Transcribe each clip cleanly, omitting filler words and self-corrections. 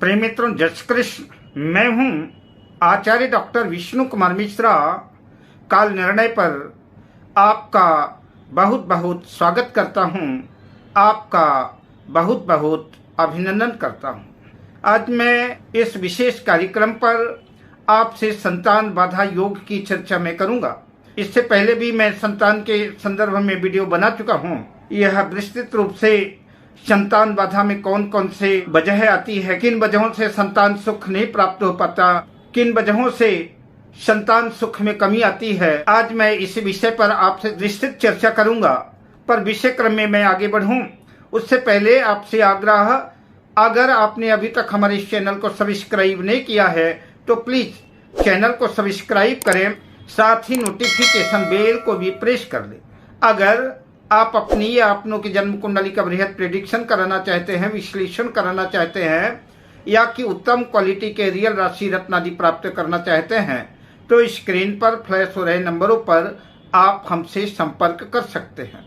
प्रेम मित्रों, जय श्री कृष्ण। मैं हूं आचार्य डॉक्टर विष्णु कुमार मिश्रा। काल निर्णय पर आपका बहुत बहुत स्वागत करता हूं, आपका बहुत बहुत अभिनंदन करता हूं। आज मैं इस विशेष कार्यक्रम पर आपसे संतान बाधा योग की चर्चा मैं करूंगा। इससे पहले भी मैं संतान के संदर्भ में वीडियो बना चुका हूं। यह विस्तृत रूप से संतान बाधा में कौन कौन से वजह आती है, किन वजहों से संतान सुख नहीं प्राप्त हो पाता, किन वजहों से संतान सुख में कमी आती है, आज मैं इस विषय पर आपसे विस्तृत चर्चा करूंगा। पर विषय क्रम में मैं आगे बढ़ूं उससे पहले आपसे आग्रह, अगर आपने अभी तक हमारे इस चैनल को सब्सक्राइब नहीं किया है तो प्लीज चैनल को सब्सक्राइब करें, साथ ही नोटिफिकेशन बेल को भी प्रेस कर लें। अगर आप अपनी या अपनों की जन्म कुंडली का बृहद प्रेडिक्शन कराना चाहते हैं, विश्लेषण कराना चाहते हैं, या कि उत्तम क्वालिटी के रियल राशि रत्न आदि प्राप्त करना चाहते हैं तो स्क्रीन पर फ्लैश हो रहे नंबरों पर आप हमसे संपर्क कर सकते हैं।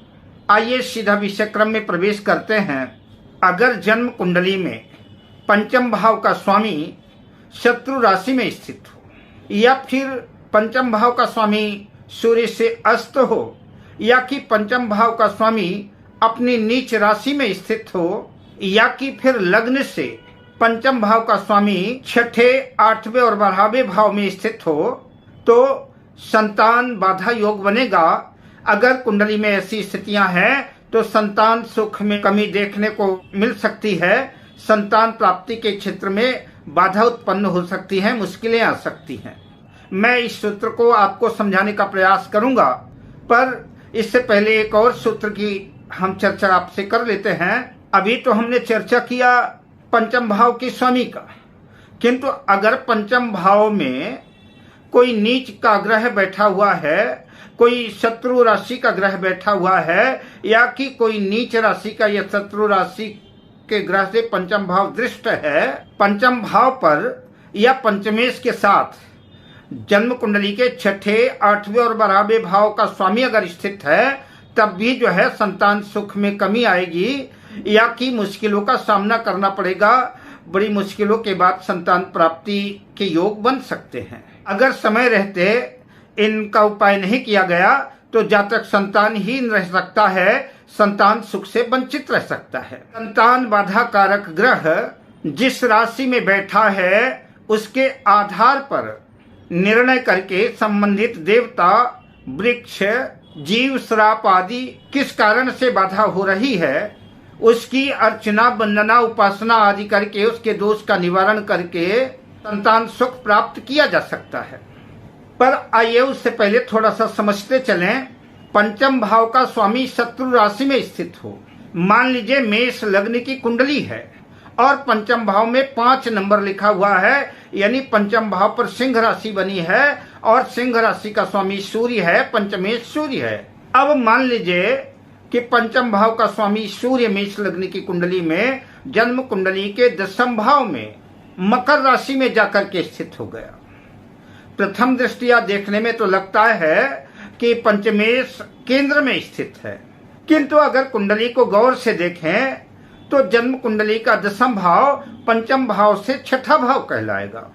आइए सीधा विषय क्रम में प्रवेश करते हैं। अगर जन्म कुंडली में पंचम भाव का स्वामी शत्रु राशि में स्थित हो, या फिर पंचम भाव का स्वामी सूर्य से अस्त हो, या कि पंचम भाव का स्वामी अपनी नीच राशि में स्थित हो, या कि फिर लग्न से पंचम भाव का स्वामी छठे, आठवें और 12वें भाव में स्थित हो, तो संतान बाधा योग बनेगा। अगर कुंडली में ऐसी स्थितियां हैं तो संतान सुख में कमी देखने को मिल सकती है, संतान प्राप्ति के क्षेत्र में बाधा उत्पन्न हो सकती है, मुश्किलें आ सकती हैं। मैं इस सूत्र को आपको समझाने का प्रयास करूंगा, पर इससे पहले एक और सूत्र की हम चर्चा आपसे कर लेते हैं। अभी तो हमने चर्चा किया पंचम भाव के स्वामी का, किंतु अगर पंचम भाव में कोई नीच का ग्रह बैठा हुआ है, कोई शत्रु राशि का ग्रह बैठा हुआ है, या कि कोई नीच राशि का या शत्रु राशि के ग्रह से पंचम भाव दृष्ट है, पंचम भाव पर या पंचमेश के साथ जन्म कुंडली के छठे, आठवें और 12वें भाव का स्वामी अगर स्थित है, तब भी जो है संतान सुख में कमी आएगी, या कि मुश्किलों का सामना करना पड़ेगा। बड़ी मुश्किलों के बाद संतान प्राप्ति के योग बन सकते हैं। अगर समय रहते इनका उपाय नहीं किया गया तो जातक संतानहीन रह सकता है, संतान सुख से वंचित रह सकता है। संतान बाधा कारक ग्रह जिस राशि में बैठा है उसके आधार पर निर्णय करके संबंधित देवता, वृक्ष, जीव, श्राप आदि किस कारण से बाधा हो रही है, उसकी अर्चना, वंदना, उपासना आदि करके उसके दोष का निवारण करके संतान सुख प्राप्त किया जा सकता है। पर आइए उससे पहले थोड़ा सा समझते चलें। पंचम भाव का स्वामी शत्रु राशि में स्थित हो, मान लीजिए मेष लग्न की कुंडली है और पंचम भाव में 5 नंबर लिखा हुआ है, यानी पंचम भाव पर सिंह राशि बनी है और सिंह राशि का स्वामी सूर्य है, पंचमेश सूर्य है। अब मान लीजिए कि पंचम भाव का स्वामी सूर्य मेष लग्न की कुंडली में जन्म कुंडली के 10वें भाव में मकर राशि में जाकर के स्थित हो गया। प्रथम दृष्टिया देखने में तो लगता है कि पंचमेश केंद्र में स्थित है, किंतु अगर कुंडली को गौर से देखें तो जन्म कुंडली का 10वां भाव पंचम भाव से छठा भाव कहलाएगा।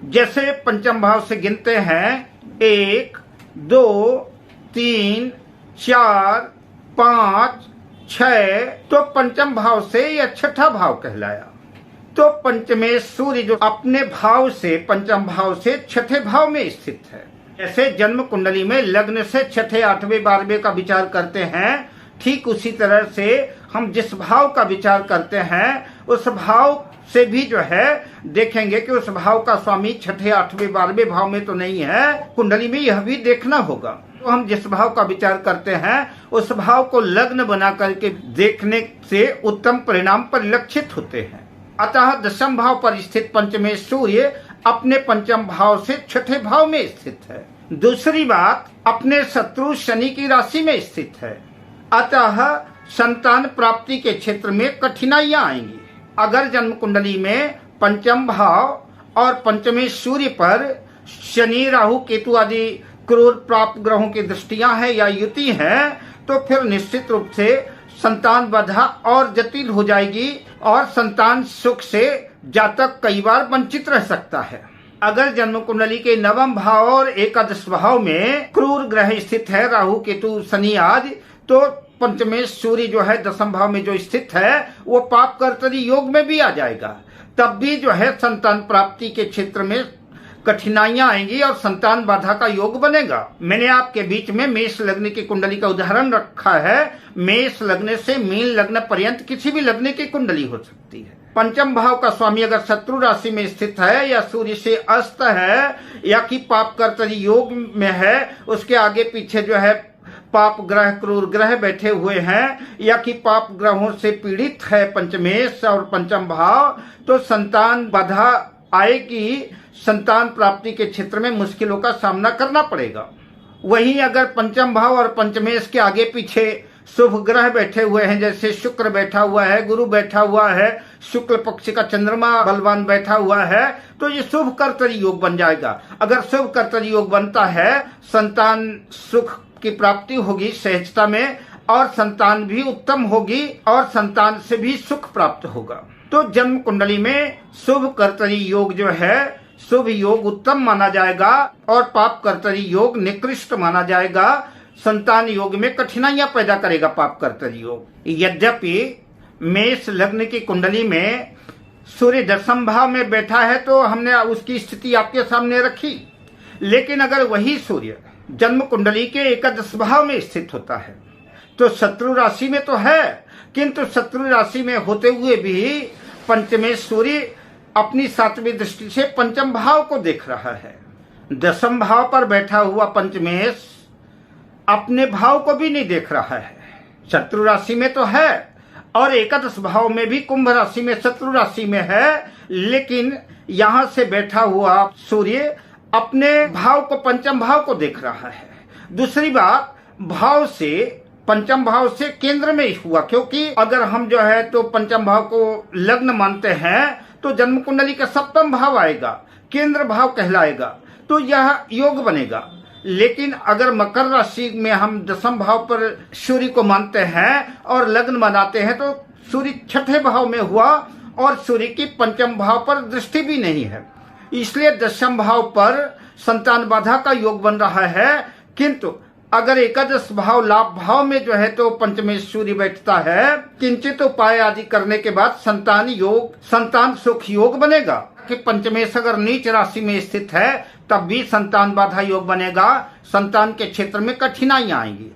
जैसे पंचम भाव से गिनते हैं 1, 2, 3, 4, 5, 6, तो पंचम भाव से यह छठा भाव कहलाया। तो पंचमेश सूर्य जो अपने भाव से पंचम भाव से छठे भाव में स्थित है। जैसे जन्म कुंडली में लग्न से छठे, 8वें, 12वें का विचार करते हैं, ठीक उसी तरह से हम जिस भाव का विचार करते हैं उस भाव से भी जो है देखेंगे कि उस भाव का स्वामी छठे, 8वें, 12वें भाव में तो नहीं है। कुंडली में यह भी देखना होगा। तो हम जिस भाव का विचार करते हैं उस भाव को लग्न बना करके देखने से उत्तम परिणाम परिलक्षित होते हैं। अतः 10वें भाव पर स्थित पंचमेश सूर्य अपने पंचम भाव से छठे भाव में स्थित है। दूसरी बात, अपने शत्रु शनि की राशि में स्थित है, अतः संतान प्राप्ति के क्षेत्र में कठिनाइयां आएंगी। अगर जन्म कुंडली में पंचम भाव और पंचमेश सूर्य पर शनि, राहु, केतु आदि क्रूर प्राप्त ग्रहों की दृष्टियां हैं या युति हैं, तो फिर निश्चित रूप से संतान बाधा और जटिल हो जाएगी और संतान सुख से जातक कई बार वंचित रह सकता है। अगर जन्म कुंडली के नवम भाव और एकादश भाव में क्रूर ग्रह स्थित है, राहु केतु शनि आदि, तो पंचमेश सूर्य जो है दसम भाव में जो स्थित है वो पाप कर्तरी योग में भी आ जाएगा। तब भी जो है संतान प्राप्ति के क्षेत्र में कठिनाइयां आएंगी और संतान बाधा का योग बनेगा। मैंने आपके बीच में मेष लग्न की कुंडली का उदाहरण रखा है। मेष लग्न से मीन लग्न पर्यंत किसी भी लग्न की कुंडली हो सकती है। पंचम भाव का स्वामी अगर शत्रु राशि में स्थित है या सूर्य से अस्त है या कि पाप कर्तरी योग में है, उसके आगे पीछे जो है पाप ग्रह क्रूर ग्रह बैठे हुए हैं या कि पाप ग्रहों से पीड़ित है पंचमेश और पंचम भाव, तो संतान बाधा आएगी। संतान प्राप्ति के क्षेत्र में मुश्किलों का सामना करना पड़ेगा। वहीं अगर पंचम भाव और पंचमेश के आगे पीछे शुभ ग्रह बैठे हुए हैं, जैसे शुक्र बैठा हुआ है, गुरु बैठा हुआ है, शुक्ल पक्ष का चंद्रमा बलवान बैठा हुआ है, तो ये शुभ कर्तरी योग बन जाएगा। अगर शुभ कर्तरी योग बनता है, संतान सुख की प्राप्ति होगी सहजता में, और संतान भी उत्तम होगी और संतान से भी सुख प्राप्त होगा। तो जन्म कुंडली में शुभ कर्तरी योग जो है, शुभ योग उत्तम माना जाएगा और पाप कर्तरी योग निकृष्ट माना जाएगा। संतान योग में कठिनाइयां पैदा करेगा पाप कर्तरी योग। यद्यपि मेष लग्न की कुंडली में सूर्य दसम भाव में बैठा है तो हमने उसकी स्थिति आपके सामने रखी, लेकिन अगर वही सूर्य जन्म कुंडली के एकादश भाव में स्थित होता है तो शत्रु राशि में तो है, किंतु शत्रु राशि में होते हुए भी पंचमेश सूर्य अपनी सातवीं दृष्टि से पंचम भाव को देख रहा है। दसम भाव पर बैठा हुआ पंचमेश अपने भाव को भी नहीं देख रहा है। शत्रु राशि में तो है और एकादश भाव में भी कुंभ राशि में शत्रु राशि में है, लेकिन यहां से बैठा हुआ सूर्य अपने भाव को पंचम भाव को देख रहा है। दूसरी बात, भाव से पंचम भाव से केंद्र में हुआ, क्योंकि अगर हम जो है तो पंचम भाव को लग्न मानते हैं तो जन्म कुंडली का सप्तम भाव आएगा, केंद्र भाव कहलाएगा, तो यह योग बनेगा। लेकिन अगर मकर राशि में हम दसम भाव पर सूर्य को मानते हैं और लग्न बनाते हैं तो सूर्य छठे भाव में हुआ और सूर्य की पंचम भाव पर दृष्टि भी नहीं है, इसलिए दसम भाव पर संतान बाधा का योग बन रहा है। किंतु अगर एकादश भाव लाभ भाव में जो है तो पंचमेश सूर्य बैठता है, किंचित उपाय आदि करने के बाद संतान योग, संतान सुख योग बनेगा। कि पंचमेश अगर नीच राशि में स्थित है तब भी संतान बाधा योग बनेगा, संतान के क्षेत्र में कठिनाइयां आएंगी।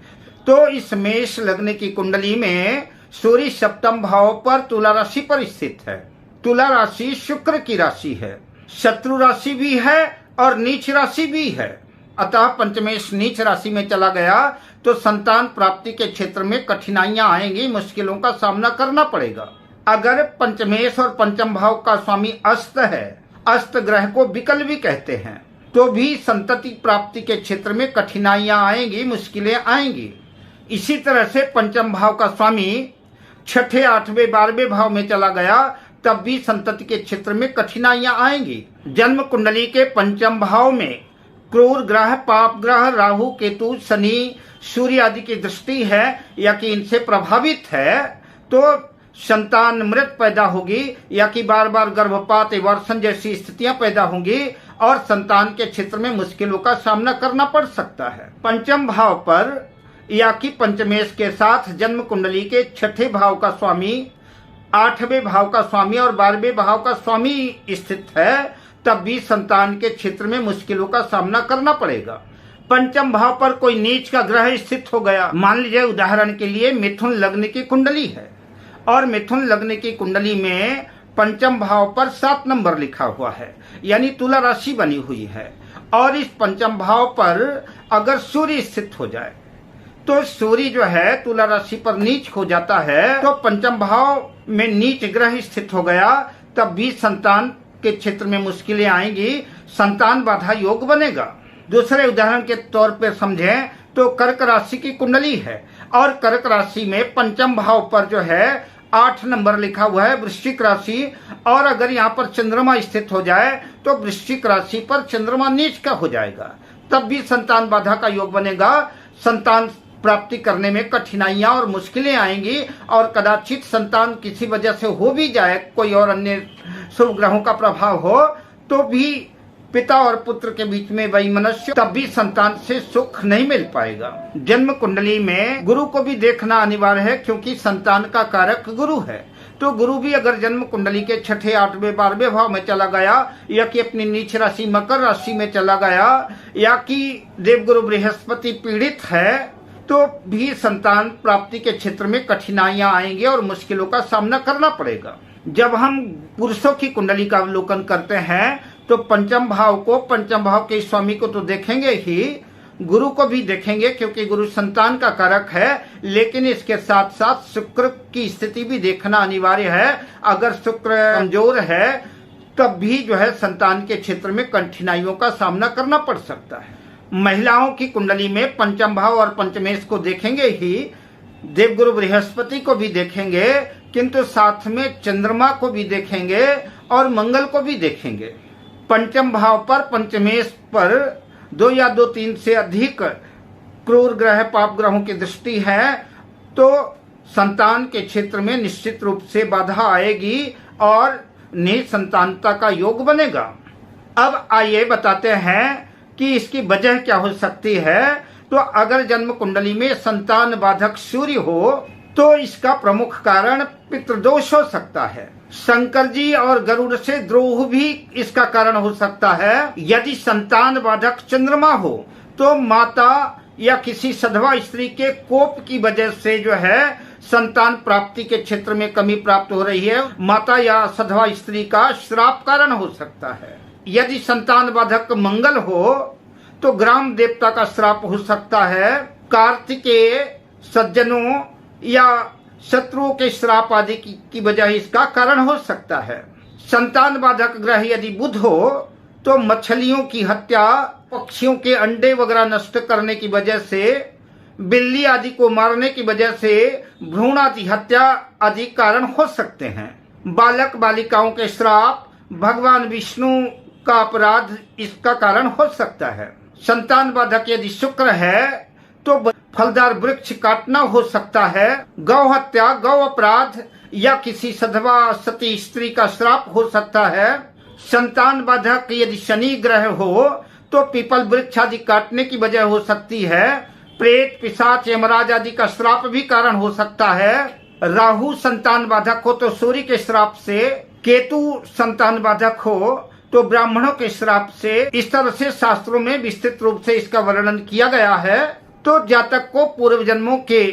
तो इस मेष लग्न की कुंडली में सूर्य सप्तम भाव पर तुला राशि पर स्थित है। तुला राशि शुक्र की राशि है, शत्रु राशि भी है और नीच राशि भी है। अतः पंचमेश नीच राशि में चला गया तो संतान प्राप्ति के क्षेत्र में कठिनाइयां आएंगी, मुश्किलों का सामना करना पड़ेगा। अगर पंचमेश और पंचम भाव का स्वामी अस्त है, अस्त ग्रह को विकल भी कहते हैं, तो भी संतति प्राप्ति के क्षेत्र में कठिनाइयां आएंगी, मुश्किलें आएंगी। इसी तरह से पंचम भाव का स्वामी छठे, आठवें, 12वें भाव में चला गया तब भी संतति के क्षेत्र में कठिनाइयां आएंगी। जन्म कुंडली के पंचम भाव में क्रूर ग्रह, पाप ग्रह, राहु केतु शनि सूर्य आदि की दृष्टि है या कि इनसे प्रभावित है तो संतान मृत पैदा होगी या कि बार बार गर्भपात, वर्षण जैसी स्थितियां पैदा होंगी और संतान के क्षेत्र में मुश्किलों का सामना करना पड़ सकता है। पंचम भाव पर या कि पंचमेश के साथ जन्म कुंडली के छठे भाव का स्वामी, आठवें भाव का स्वामी और 12वें भाव का स्वामी स्थित है तब भी संतान के क्षेत्र में मुश्किलों का सामना करना पड़ेगा। पंचम भाव पर कोई नीच का ग्रह स्थित हो गया, मान लीजिए उदाहरण के लिए मिथुन लग्न की कुंडली है और मिथुन लग्न की कुंडली में पंचम भाव पर 7 नंबर लिखा हुआ है, यानी तुला राशि बनी हुई है, और इस पंचम भाव पर अगर सूर्य स्थित हो जाए तो सूर्य जो है तुला राशि पर नीच हो जाता है, तो पंचम भाव में नीच ग्रह स्थित हो गया तब भी संतान के क्षेत्र में मुश्किलें आएंगी, संतान बाधा योग बनेगा। दूसरे उदाहरण के तौर पर समझें तो कर्क राशि की कुंडली है और कर्क राशि में पंचम भाव पर जो है 8 नंबर लिखा हुआ है वृश्चिक राशि, और अगर यहाँ पर चंद्रमा स्थित हो जाए तो वृश्चिक राशि पर चंद्रमा नीच का हो जाएगा, तब भी संतान बाधा का योग बनेगा, संतान प्राप्ति करने में कठिनाइयां और मुश्किलें आएंगी और कदाचित संतान किसी वजह से हो भी जाए, कोई और अन्य शुभ ग्रहों का प्रभाव हो, तो भी पिता और पुत्र के बीच में वैमनस्य, तब भी संतान से सुख नहीं मिल पाएगा। जन्म कुंडली में गुरु को भी देखना अनिवार्य है, क्योंकि संतान का कारक गुरु है। तो गुरु भी अगर जन्म कुंडली के 6ठे, 8वें, 12वें भाव में चला गया, या कि अपनी नीच राशि मकर राशि में चला गया, या कि देवगुरु बृहस्पति पीड़ित है, तो भी संतान प्राप्ति के क्षेत्र में कठिनाइयां आएंगी और मुश्किलों का सामना करना पड़ेगा। जब हम पुरुषों की कुंडली का अवलोकन करते हैं तो पंचम भाव के स्वामी को तो देखेंगे ही, गुरु को भी देखेंगे, क्योंकि गुरु संतान का कारक है। लेकिन इसके साथ साथ शुक्र की स्थिति भी देखना अनिवार्य है। अगर शुक्र कमजोर है तब भी जो है संतान के क्षेत्र में कठिनाइयों का सामना करना पड़ सकता है। महिलाओं की कुंडली में पंचम भाव और पंचमेश को देखेंगे ही, देवगुरु बृहस्पति को भी देखेंगे, किंतु साथ में चंद्रमा को भी देखेंगे और मंगल को भी देखेंगे। पंचम भाव पर, पंचमेश पर 2 या 2-3 से अधिक क्रूर ग्रह, पाप ग्रहों की दृष्टि है, तो संतान के क्षेत्र में निश्चित रूप से बाधा आएगी और निसंतानता का योग बनेगा। अब आइए बताते हैं कि इसकी वजह क्या हो सकती है। तो अगर जन्म कुंडली में संतान बाधक सूर्य हो तो इसका प्रमुख कारण पितृदोष हो सकता है। शंकर जी और गरुड़ से द्रोह भी इसका कारण हो सकता है। यदि संतान बाधक चंद्रमा हो तो माता या किसी सधवा स्त्री के कोप की वजह से जो है संतान प्राप्ति के क्षेत्र में कमी प्राप्त हो रही है। माता या सधवा स्त्री का श्राप कारण हो सकता है। यदि संतान बाधक मंगल हो तो ग्राम देवता का श्राप हो सकता है। कार्तिकेय, सज्जनों या शत्रुओं के श्राप आदि की वजह इसका कारण हो सकता है। संतान बाधक ग्रह यदि बुध हो तो मछलियों की हत्या, पक्षियों के अंडे वगैरह नष्ट करने की वजह से, बिल्ली आदि को मारने की वजह से भ्रूण आदि हत्या आदि कारण हो सकते हैं। बालक बालिकाओं के श्राप, भगवान विष्णु का अपराध इसका कारण हो सकता है। संतान बाधक यदि शुक्र है तो फलदार वृक्ष काटना हो सकता है। गौ हत्या, गौ अपराध या किसी सधवा सती स्त्री का श्राप हो सकता है। संतान बाधक यदि शनि ग्रह हो तो पीपल वृक्ष आदि काटने की वजह हो सकती है। प्रेत, पिशाच, यमराज आदि का श्राप भी कारण हो सकता है। राहु संतान बाधक हो तो सूर्य के श्राप से, केतु संतान बाधक हो तो ब्राह्मणों के श्राप से। इस तरह से शास्त्रों में विस्तृत रूप से इसका वर्णन किया गया है। तो जातक को पूर्व जन्मों के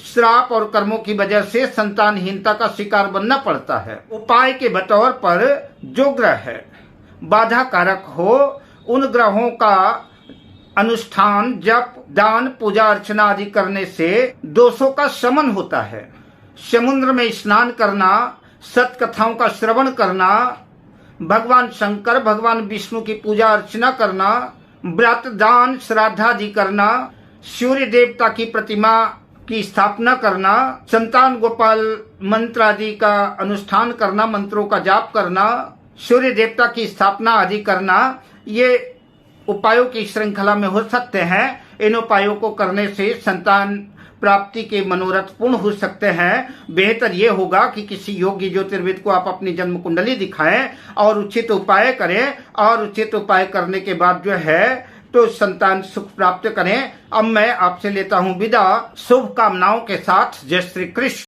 श्राप और कर्मों की वजह से संतानहीनता का शिकार बनना पड़ता है। उपाय के बतौर पर जो ग्रह बाधा कारक हो उन ग्रहों का अनुष्ठान, जप, दान, पूजा अर्चना आदि करने से दोषों का शमन होता है। समुद्र में स्नान करना, सत कथाओं का श्रवण करना, भगवान शंकर, भगवान विष्णु की पूजा अर्चना करना, व्रत, दान, श्राद्ध आदि करना, सूर्य देवता की प्रतिमा की स्थापना करना, संतान गोपाल मंत्र आदि का अनुष्ठान करना, मंत्रों का जाप करना, सूर्य देवता की स्थापना आदि करना, ये उपायों की श्रृंखला में हो सकते हैं। इन उपायों को करने से संतान प्राप्ति के मनोरथ पूर्ण हो सकते हैं। बेहतर ये होगा कि किसी योग्य ज्योतिर्विद को आप अपनी जन्म कुंडली दिखाएं और उचित उपाय करें, और उचित उपाय करने के बाद जो है तो संतान सुख प्राप्त करें। अब मैं आपसे लेता हूं विदा, शुभ कामनाओं के साथ। जय श्री कृष्ण।